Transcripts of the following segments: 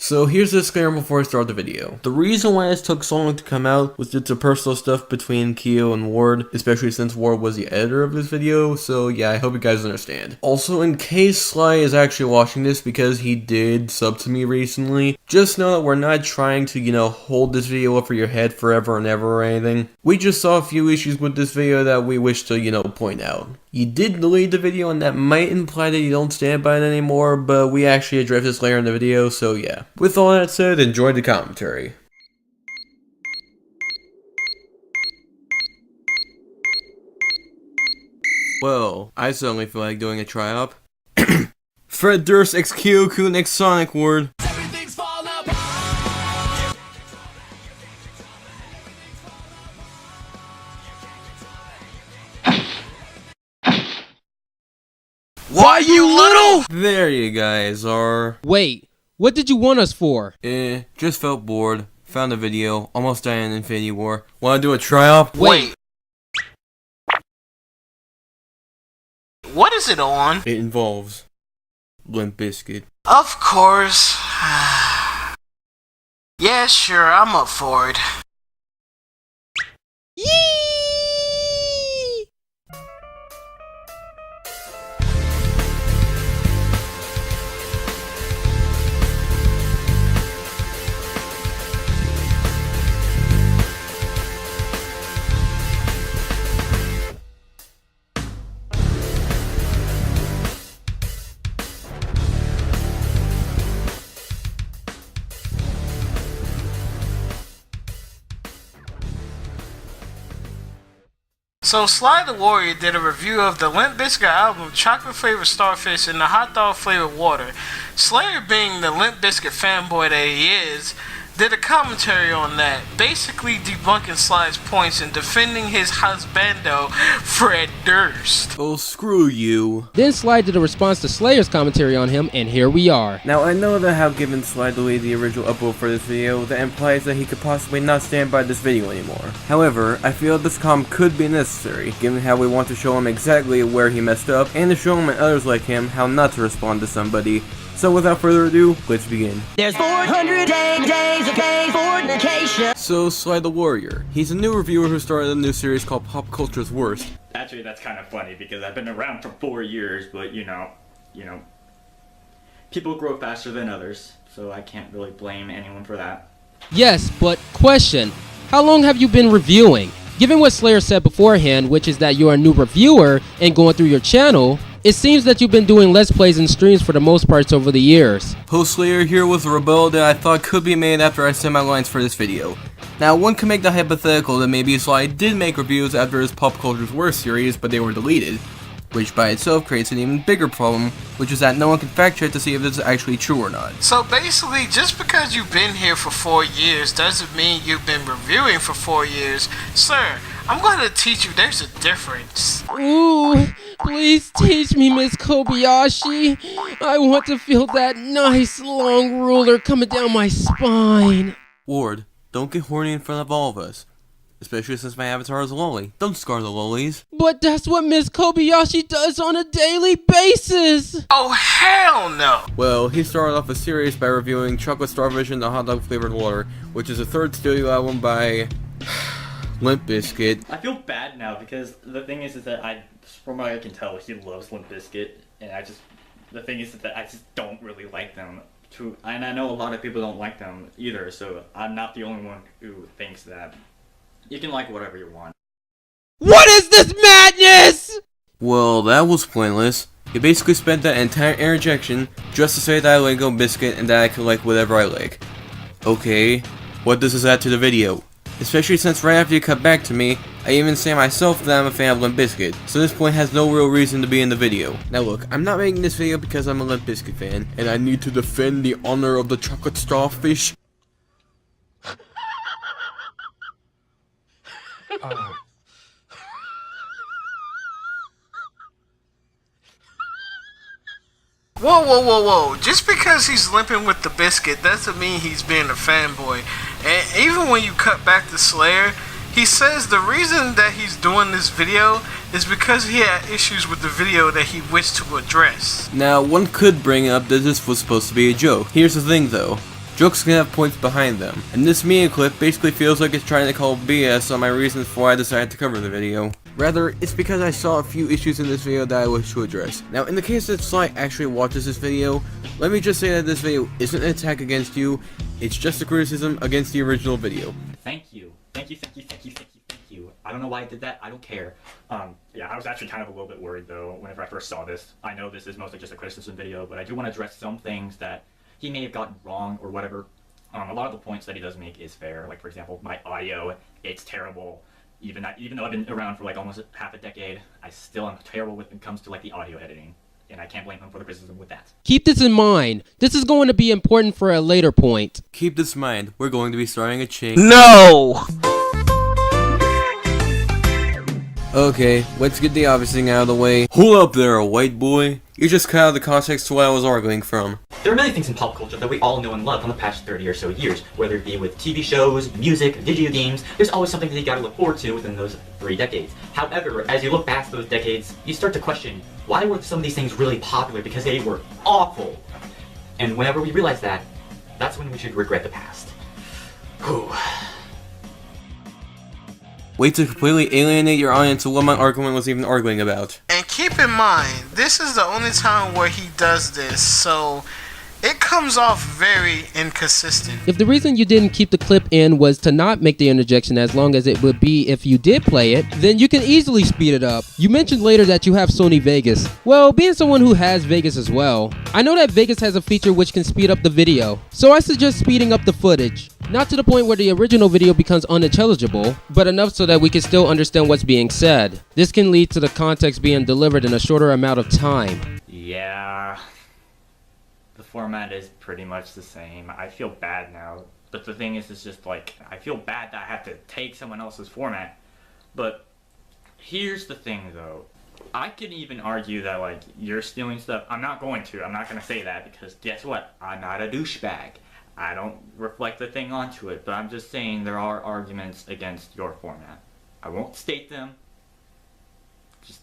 So here's the disclaimer before I start the video. The reason why this took so long to come out was due to personal stuff between Kyo and Ward, especially since Ward was the editor of this video, so yeah, I hope you guys understand. Also, in case Sly is actually watching this because he did sub to me recently, just know that we're not trying to, hold this video up for your head forever and ever or anything. We just saw a few issues with this video that we wish to, point out. You did delete the video and that might imply that you don't stand by it anymore, but we actually addressed this later in the video, so yeah. With all that said, enjoy the commentary. Well, I certainly feel like doing a try-up. Fred Durst x Kyokun x Sonicward. Why you little? There you guys are. Wait, what did you want us for? Just felt bored. Found a video. Almost died in Infinity War. Wanna do a try-up? Wait. What is it on? It involves Limp Bizkit. Of course. Yeah, sure, I'm up for it. Yee! So SlyTheWarrior did a review of the Limp Bizkit album Chocolate Flavored Starfish and the Hot Dog Flavored Water. Slayer, being the Limp Bizkit fanboy that he is, did a commentary on that, basically debunking Sly's points and defending his husbando, Fred Durst. Oh, screw you. Then Sly did a response to Slayer's commentary on him, and here we are. Now, I know that how given Sly deleted the original upload for this video, that implies that he could possibly not stand by this video anymore. However, I feel this comm could be necessary, given how we want to show him exactly where he messed up, and to show him and others like him how not to respond to somebody. So without further ado, let's begin. There's 400 days of fornication. So, SlyTheWarrior. He's a new reviewer who started a new series called Pop Culture's Worst. Actually, that's kind of funny because I've been around for 4 years, but people grow faster than others, so I can't really blame anyone for that. Yes, but question, how long have you been reviewing? Given what Slayer said beforehand, which is that you're a new reviewer and going through your channel, it seems that you've been doing Let's Plays and streams for the most parts over the years. Host Slayer here with a rebuttal that I thought could be made after I said my lines for this video. Now, one could make the hypothetical that maybe Sly did make reviews after his Pop Culture's Worst series, but they were deleted, which by itself creates an even bigger problem, which is that no one can fact check to see if this is actually true or not. So basically, just because you've been here for 4 years doesn't mean you've been reviewing for 4 years. Sir, I'm going to teach you there's a difference. Ooh, please teach me, Miss Kobayashi. I want to feel that nice long ruler coming down my spine. Ward, don't get horny in front of all of us. Especially since my avatar is a lolly. Don't scar the lollies. But that's what Miss Kobayashi does on a daily basis. Oh, hell no. Well, he started off a series by reviewing Chocolate Starfish and the Hot Dog Flavored Water, which is the third studio album by Limp Bizkit. I feel bad now because the thing is that from what I can tell, he loves Limp Bizkit, and the thing is that I just don't really like them. And I know a lot of people don't like them either, so I'm not the only one who thinks that. You can like whatever you want. What is this madness? Well, that was pointless. He basically spent that entire interjection just to say that I like Limp Bizkit and that I can like whatever I like. Okay, what does this add to the video? Especially since right after you cut back to me, I even say myself that I'm a fan of Limp Bizkit, so this point has no real reason to be in the video. Now look, I'm not making this video because I'm a Limp Bizkit fan, and I need to defend the honor of the Chocolate Starfish. Whoa. Just because he's limping with the biscuit doesn't mean he's being a fanboy. And even when you cut back to Slayer, he says the reason that he's doing this video is because he had issues with the video that he wished to address. Now, one could bring up that this was supposed to be a joke. Here's the thing though. Jokes can have points behind them, and this meme clip basically feels like it's trying to call BS on my reasons for why I decided to cover the video. Rather, it's because I saw a few issues in this video that I wish to address. Now, in the case that Sly actually watches this video, let me just say that this video isn't an attack against you, it's just a criticism against the original video. Thank you. Thank you. I don't know why I did that. I don't care. Yeah, I was actually kind of a little bit worried though whenever I first saw this. I know this is mostly just a criticism video, but I do want to address some things that he may have gotten wrong or whatever. A lot of the points that he does make is fair. Like, for example, my audio, it's terrible. Even though I've been around for like almost half a decade, I still am terrible when it comes to like the audio editing. And I can't blame him for the criticism with that. Keep this in mind. This is going to be important for a later point. Keep this in mind, we're going to be starting a chain. No! Okay, let's get the obvious thing out of the way. Hold up there, white boy. You just cut out of the context to what I was arguing from. There are many things in pop culture that we all know and love from the past 30 or so years, whether it be with TV shows, music, video games. There's always something that you gotta look forward to within those 3 decades. However, as you look past those decades, you start to question, why were some of these things really popular? Because they were awful. And whenever we realize that, that's when we should regret the past. Whew. Wait to completely alienate your audience to what my argument was even arguing about. And keep in mind, this is the only time where he does this, so it comes off very inconsistent. If the reason you didn't keep the clip in was to not make the interjection as long as it would be if you did play it, then you can easily speed it up. You mentioned later that you have Sony Vegas. Well, being someone who has Vegas as well, I know that Vegas has a feature which can speed up the video, so I suggest speeding up the footage. Not to the point where the original video becomes unintelligible, but enough so that we can still understand what's being said. This can lead to the context being delivered in a shorter amount of time. Yeah, the format is pretty much the same. I feel bad now, but the thing is, it's just like, I feel bad that I have to take someone else's format. But here's the thing though, I can even argue that like, you're stealing stuff. I'm not going to say that, because guess what? I'm not a douchebag. I don't reflect the thing onto it, but I'm just saying there are arguments against your format. I won't state them. Just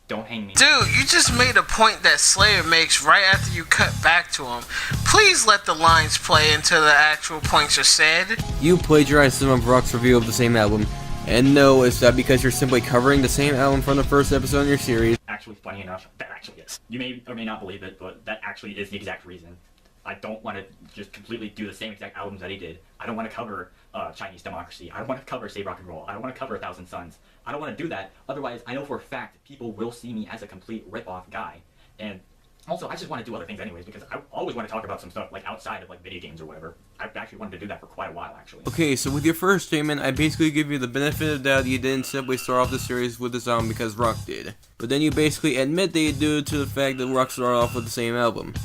don't hang me. Dude, you just made a point that Slayer makes right after you cut back to him. Please let the lines play until the actual points are said. You plagiarized some of Rock's review of the same album, and no, it's not because you're simply covering the same album from the first episode in your series. Actually, funny enough, that actually is. You may or may not believe it, but that actually is the exact reason. I don't want to just completely do the same exact albums that he did. I don't want to cover Chinese Democracy. I don't want to cover Save Rock and Roll. I don't want to cover 1,000 Suns. I don't want to do that. Otherwise, I know for a fact people will see me as a complete rip-off guy. And also, I just want to do other things anyways, because I always want to talk about some stuff like outside of like video games or whatever. I've actually wanted to do that for quite a while, actually. Okay, so with your first statement, I basically give you the benefit of the doubt you didn't simply start off the series with this album because Rock did. But then you basically admit that you do it to the fact that Rock started off with the same album.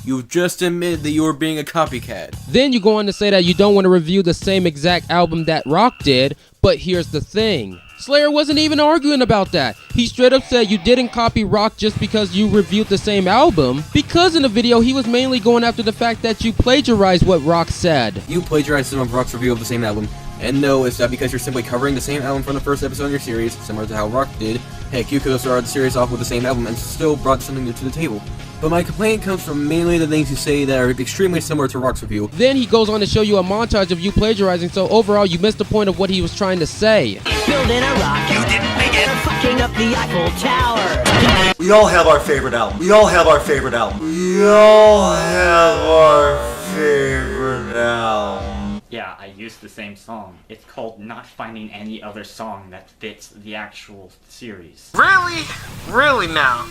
You've just admitted that you were being a copycat. Then you go on to say that you don't want to review the same exact album that Rock did, but here's the thing. Slayer wasn't even arguing about that. He straight up said you didn't copy Rock just because you reviewed the same album, because in the video he was mainly going after the fact that you plagiarized what Rock said. You plagiarized some of Rock's review of the same album, and no, it's not because you're simply covering the same album from the first episode in your series, similar to how Rock did. Heck, you could have started the series off with the same album and still brought something new to the table. But my complaint comes from mainly the things you say that are extremely similar to Rock's review. Then he goes on to show you a montage of you plagiarizing, so overall you missed the point of what he was trying to say. Building a rocket. You didn't make it. Fucking up the Eiffel Tower. We all have our favorite album. We all have our favorite album. We all have our favorite album. Yeah, I used the same song. It's called Not Finding Any Other Song That Fits the Actual Series. Really? Really now?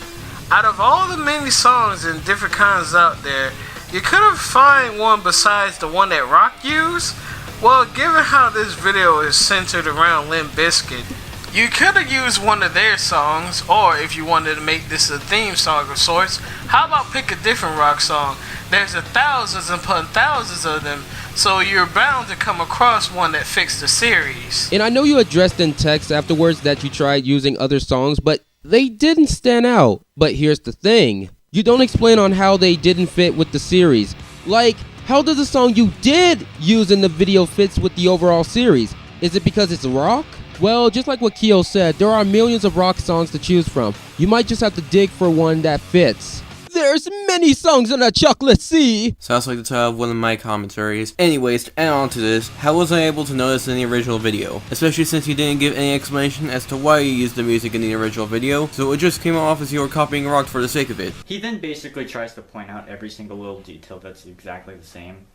Out of all the many songs and different kinds out there, you couldn't find one besides the one that Rock used? Well, given how this video is centered around Limp Bizkit, you could have used one of their songs, or if you wanted to make this a theme song of sorts, how about pick a different Rock song? There's thousands upon thousands of them, so you're bound to come across one that fits the series. And I know you addressed in text afterwards that you tried using other songs, but they didn't stand out. But here's the thing. You don't explain on how they didn't fit with the series. Like, how does the song you did use in the video fits with the overall series? Is it because it's Rock? Well, just like what Kyo said, there are millions of Rock songs to choose from. You might just have to dig for one that fits. There's many songs on a chocolate sea. Sounds like the title of one of my commentaries. Anyways, to add on to this, how was I able to notice in the original video? Especially since you didn't give any explanation as to why you used the music in the original video, so it just came off as you were copying rock for the sake of it. He then basically tries to point out every single little detail that's exactly the same,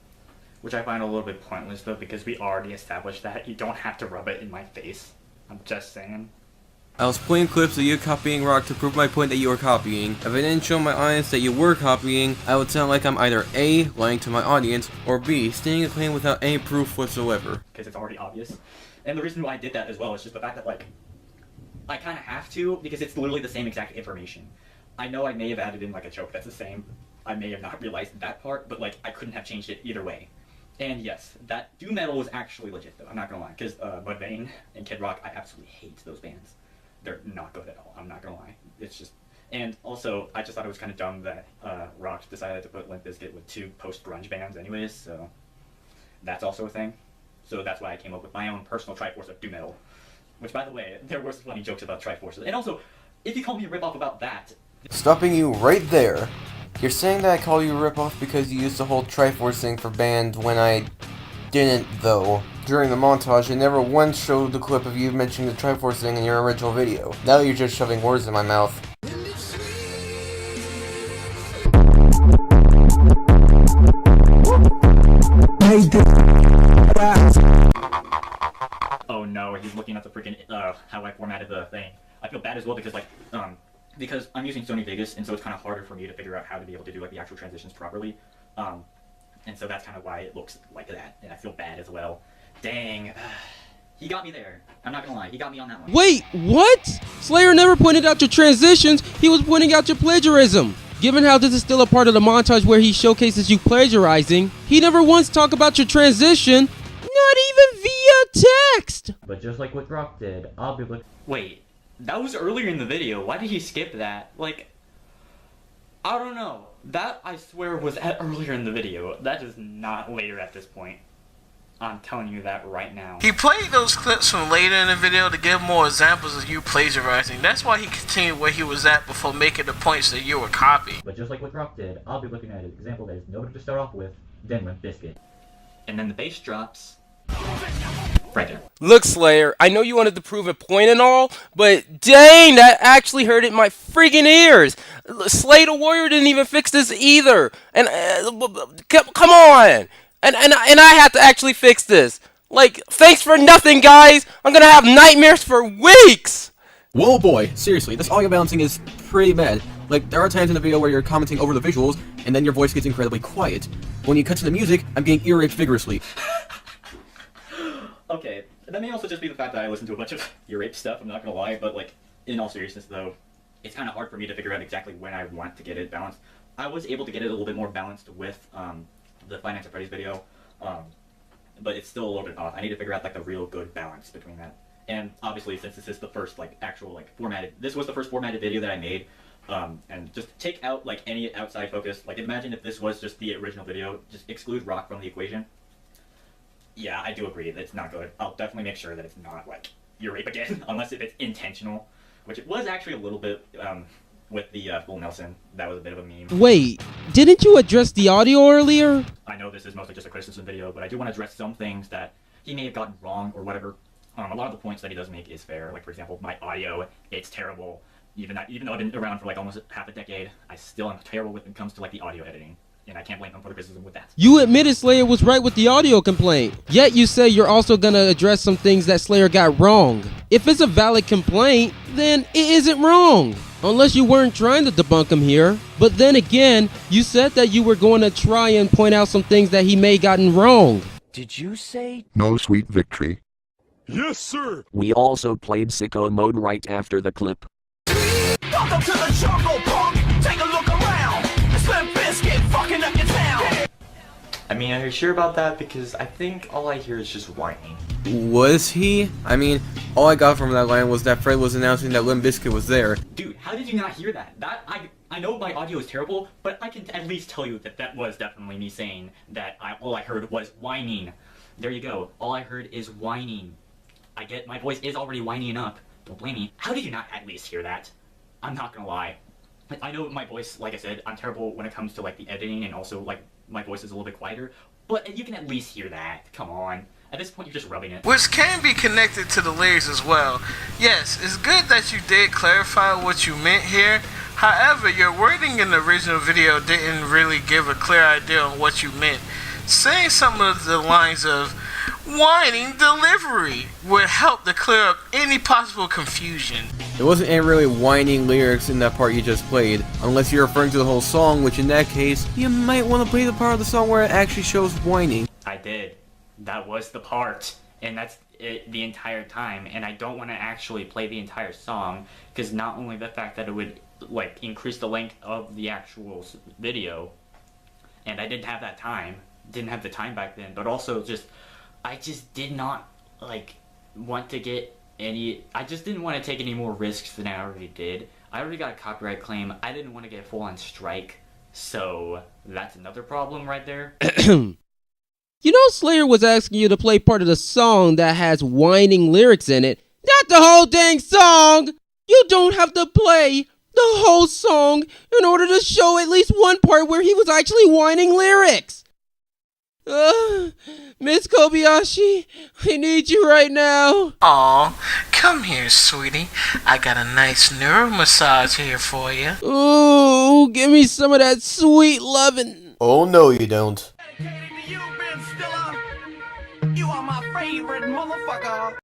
which I find a little bit pointless though, because we already established that. You don't have to rub it in my face. I'm just saying. I was playing clips of you copying rock to prove my point that you were copying. If I didn't show my audience that you were copying, I would sound like I'm either A, lying to my audience, or B, stating a claim without any proof whatsoever. Because it's already obvious. And the reason why I did that as well is just the fact that, like, I kind of have to, because it's literally the same exact information. I know I may have added in, like, a joke that's the same. I may have not realized that part, but, like, I couldn't have changed it either way. And yes, that doom metal was actually legit, though. I'm not gonna lie. Because Mudvayne and Kid Rock, I absolutely hate those bands. They're not good at all. I'm not gonna lie. It's just, and also I just thought it was kind of dumb that Rock decided to put Limp Bizkit with 2 post-grunge bands, anyways. So that's also a thing. So that's why I came up with my own personal Triforce of doom metal. Which, by the way, there were some funny jokes about Triforces. And also, if you call me a ripoff about that, Stopping you right there. You're saying that I call you a ripoff because you used the whole Triforce thing for band when I didn't, though. During the montage, I never once showed the clip of you mentioning the Triforce thing in your original video. Now you're just shoving words in my mouth. oh no, he's looking at the freaking, how I formatted the thing. I feel bad as well because, like, because I'm using Sony Vegas, and so it's kind of harder for me to figure out how to be able to do, like, the actual transitions properly. And so that's kind of why it looks like that, and I feel bad as well. Dang. He got me there. I'm not gonna lie, he got me on that one. Wait, what? Slayer never pointed out your transitions, he was pointing out your plagiarism. Given how this is still a part of the montage where he showcases you plagiarizing, he never once talked about your transition, not even via text. But just like what Rock did, I'll be looking. Wait, that was earlier in the video. Why did he skip that? Like, I don't know. That, I swear, was earlier in the video. That is not later at this point. I'm telling you that right now. He played those clips from later in the video to give more examples of you plagiarizing. That's why he continued where he was at before making the points that you were copying. But just like what Rock did, I'll be looking at an example that is notable to start off with, then Limp Bizkit. And then the bass drops. Right there. Look, Slayer, I know you wanted to prove a point and all, but dang, that actually hurted my freaking ears. SlyTheWarrior didn't even fix this either. And come on. And I had to actually fix this. Like, thanks for nothing, guys. I'm gonna have nightmares for weeks. Whoa boy, seriously, this audio balancing is pretty bad. Like, there are times in the video where you're commenting over the visuals, and then your voice gets incredibly quiet. When you cut to the music, I'm getting ear raped vigorously. Okay, that may also just be the fact that I listen to a bunch of ear rape stuff, I'm not gonna lie, but, like, in all seriousness though, it's kind of hard for me to figure out exactly when I want to get it balanced. I was able to get it a little bit more balanced with the Five Nights at Freddy's video, but it's still a little bit off. I need to figure out, like, the real good balance between that. And obviously, since this is the first, like, actual, like, this was the first formatted video that I made, and just take out, like, any outside focus. Like, imagine if this was just the original video, just exclude Rock from the equation. Yeah, I do agree that it's not good. I'll definitely make sure that it's not, like, ear rape again, unless if it's intentional, which it was actually a little bit, with the Full Nelson. That was a bit of a meme. Wait, didn't you address the audio earlier? I know this is mostly just a criticism video, but I do want to address some things that he may have gotten wrong or whatever. A lot of the points that he does make is fair. Like, for example, my audio, it's terrible. Even though I've been around for, like, almost half a decade, I still am terrible when it comes to, like, the audio editing. And I can't blame him for the criticism with that. You admitted Slayer was right with the audio complaint. Yet you say you're also gonna address some things that Slayer got wrong. If it's a valid complaint, then it isn't wrong. Unless you weren't trying to debunk him here. But then again, you said that you were going to try and point out some things that he may gotten wrong. Did you say? No, sweet victory. Yes, sir. We also played sicko mode right after the clip. Welcome to the jungle, punk. Take a look around. It's Limp Bizkit fucking up your town. I mean, are you sure about that? Because I think all I hear is just whining. Was he? I mean, all I got from that line was that Fred was announcing that Limp Bizkit was there. Dude, how did you not hear that? I know my audio is terrible, but I can at least tell you that that was definitely me saying that all I heard was whining. There you go. All I heard is whining. I get my voice is already whining up. Don't blame me. How did you not at least hear that? I'm not gonna lie. I know my voice, like I said, I'm terrible when it comes to like the editing, and also like my voice is a little bit quieter, but you can at least hear that. Come on. At this point, you're just rubbing it. Which can be connected to the lyrics as well. Yes, it's good that you did clarify what you meant here. However, your wording in the original video didn't really give a clear idea on what you meant. Saying some of the lines of whining delivery would help to clear up any possible confusion. There wasn't any really whining lyrics in that part you just played, unless you're referring to the whole song, which in that case, you might want to play the part of the song where it actually shows whining. I did. That was the part, and that's it the entire time, and I don't want to actually play the entire song, because not only the fact that it would like increase the length of the actual video, and I didn't have that time, didn't have the time back then, but also I just did not like want to get any, I just didn't want to take any more risks than I already did. I already got a copyright claim. I didn't want to get a full-on strike, so that's another problem right there. You know, Slayer was asking you to play part of the song that has whining lyrics in it. Not the whole dang song! You don't have to play the whole song in order to show at least one part where he was actually whining lyrics. Miss Kobayashi, I need you right now. Aw, come here, sweetie. I got a nice neuro massage here for you. Ooh, give me some of that sweet lovin'. Oh no you don't. Dedicated to you, Ben Stiller. You are my favorite motherfucker.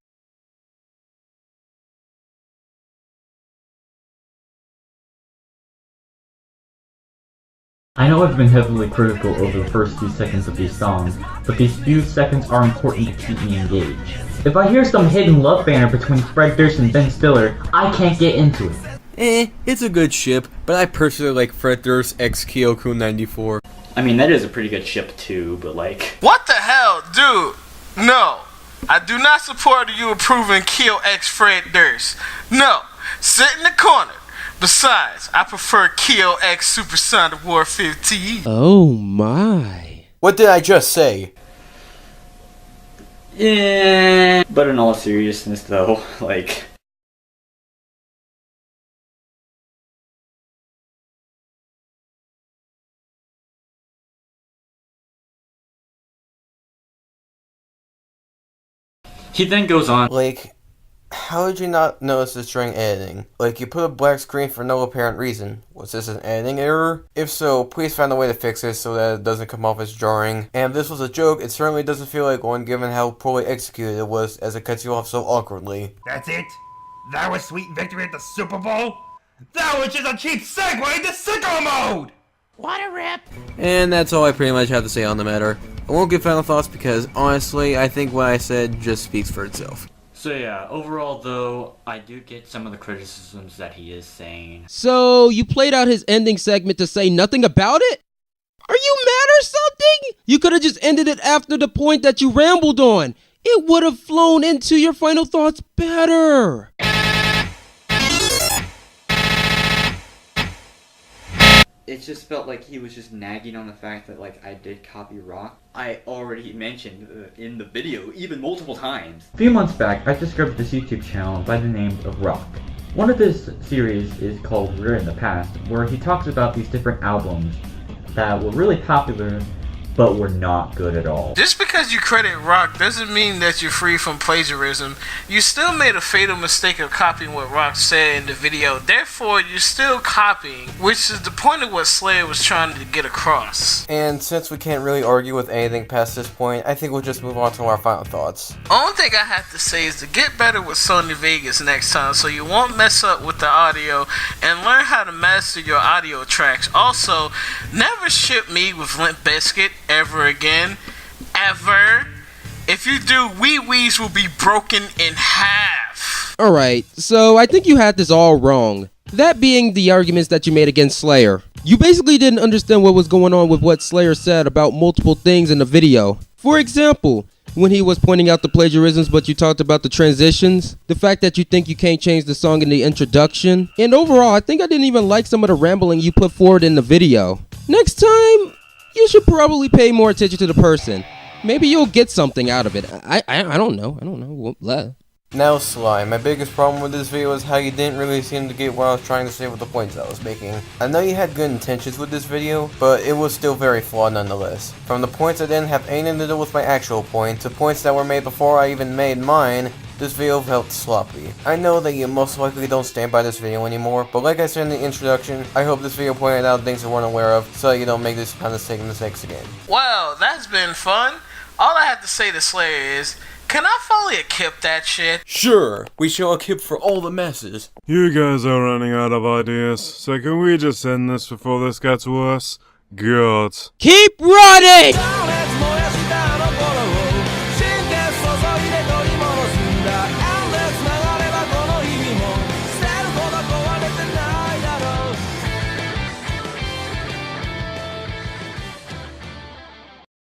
I know I've been heavily critical over the first few seconds of these songs, but these few seconds are important to keep me engaged. If I hear some hidden love banner between Fred Durst and Ben Stiller, I can't get into it. It's a good ship, but I personally like Fred Durst x KYOKUN94. I mean, that is a pretty good ship too, but like... What the hell, dude? No, I do not support you approving Kyo X Fred Durst. No, sit in the corner. Besides, I prefer Kyo X Supersonicward15. Oh my. What did I just say? Yeah. But in all seriousness though, like... He then goes on, Like, how did you not notice this during editing? Like, you put a black screen for no apparent reason. Was this an editing error? If so, please find a way to fix it so that it doesn't come off as jarring. And if this was a joke, it certainly doesn't feel like one given how poorly executed it was, as it cuts you off so awkwardly. That's it? That was sweet victory at the Super Bowl? That was just a cheap segue to sicko mode! What a rip! And that's all I pretty much have to say on the matter. I won't give final thoughts because, honestly, I think what I said just speaks for itself. So yeah, overall though, I do get some of the criticisms that he is saying. So, you played out his ending segment to say nothing about it? Are you mad or something? You could have just ended it after the point that you rambled on. It would have flown into your final thoughts better. it just felt like he was just nagging on the fact that like I did copy rock. I already mentioned in the video even multiple times. A few months back, I discovered this YouTube channel by the name of Rock. One of his series is called We're in the Past, where he talks about these different albums that were really popular but were not good at all. Just because you credit Rock doesn't mean that you're free from plagiarism. You still made a fatal mistake of copying what Rock said in the video. Therefore, you're still copying, which is the point of what Slayer was trying to get across. And since we can't really argue with anything past this point, I think we'll just move on to our final thoughts. Only thing I have to say is to get better with Sony Vegas next time so you won't mess up with the audio and learn how to master your audio tracks. Also, never ship me with Limp Bizkit ever again. Ever. If you do, wee-wees will be broken in half. Alright, so I think you had this all wrong. That being the arguments that you made against Slayer. You basically didn't understand what was going on with what Slayer said about multiple things in the video. For example, when he was pointing out the plagiarisms but you talked about the transitions, the fact that you think you can't change the song in the introduction, and overall I think I didn't even like some of the rambling you put forward in the video. Next time, you should probably pay more attention to the person. Maybe you'll get something out of it. I don't know. Now Sly, my biggest problem with this video is how you didn't really seem to get what I was trying to say with the points I was making. I know you had good intentions with this video, but it was still very flawed nonetheless. From the points that didn't have anything to do with my actual point, to points that were made before I even made mine, this video felt sloppy. I know that you most likely don't stand by this video anymore, but like I said in the introduction, I hope this video pointed out things you weren't aware of, so that you don't make this kind of same mistakes again. Well, that's been fun. All I have to say to Slayer is, can I finally akip that shit? Sure, we shall akip for all the masses. You guys are running out of ideas, so can we just end this before this gets worse? God. Keep running!